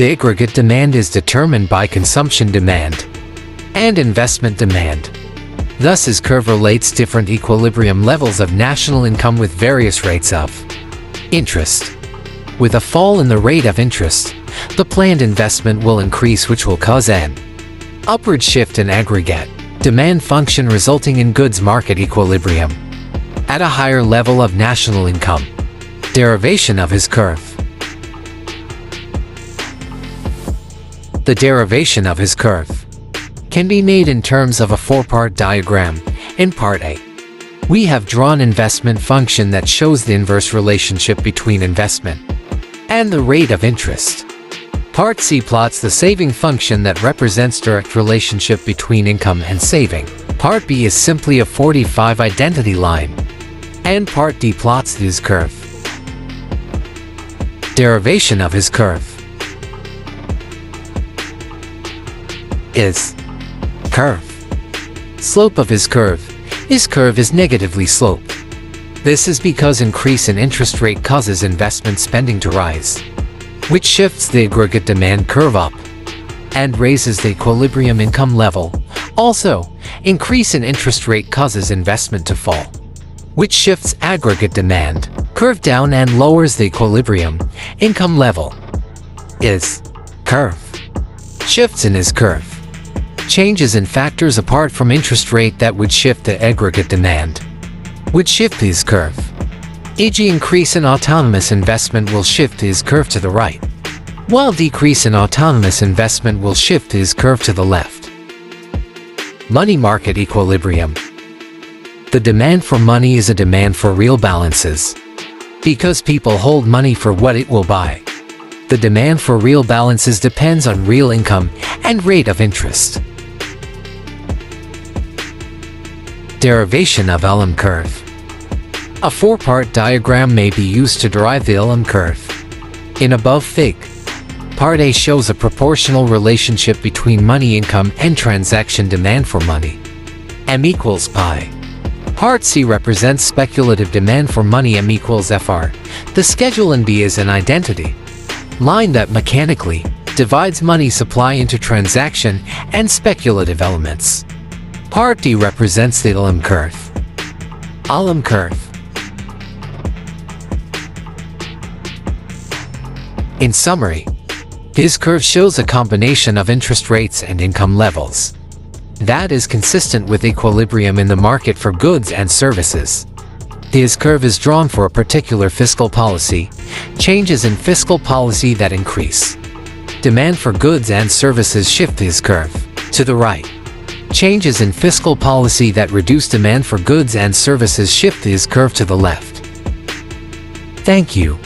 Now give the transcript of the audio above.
The aggregate demand is determined by consumption demand and investment demand. Thus, his curve relates different equilibrium levels of national income with various rates of interest. With a fall in the rate of interest, the planned investment will increase, which will cause an upward shift in aggregate demand function, resulting in goods market equilibrium at a higher level of national income. Derivation of his curve. The derivation of his curve can be made in terms of a four-part diagram. In Part A, we have drawn investment function that shows the inverse relationship between investment and the rate of interest. Part C plots the saving function that represents direct relationship between income and saving. Part B is simply a 45 identity line. And Part D plots his curve. Derivation of his curve is curve. Slope of his curve. His curve is negatively sloped. This is because increase in interest rate causes investment spending to rise, which shifts the aggregate demand curve up and raises the equilibrium income level. Also, increase in interest rate causes investment to fall, which shifts aggregate demand curve down and lowers the equilibrium income level. Is curve. Shifts in his curve. Changes in factors apart from interest rate that would shift the aggregate demand would shift his curve. E.g., increase in autonomous investment will shift his curve to the right, while decrease in autonomous investment will shift his curve to the left. Money market equilibrium. The demand for money is a demand for real balances. Because people hold money for what it will buy, the demand for real balances depends on real income and rate of interest. Derivation of Ulam curve. A four-part diagram may be used to derive the Ulam curve. In above Fig. Part A shows a proportional relationship between money income and transaction demand for money. M equals pi. Part C represents speculative demand for money. M equals FR. The schedule in B is an identity line that mechanically divides money supply into transaction and speculative elements. Part D represents the Ulam curve. Ulam curve. In summary, his curve shows a combination of interest rates and income levels that is consistent with equilibrium in the market for goods and services. His curve is drawn for a particular fiscal policy, changes in fiscal policy that increase demand for goods and services shift his curve to the right. Changes in fiscal policy that reduce demand for goods and services shift his curve to the left. Thank you.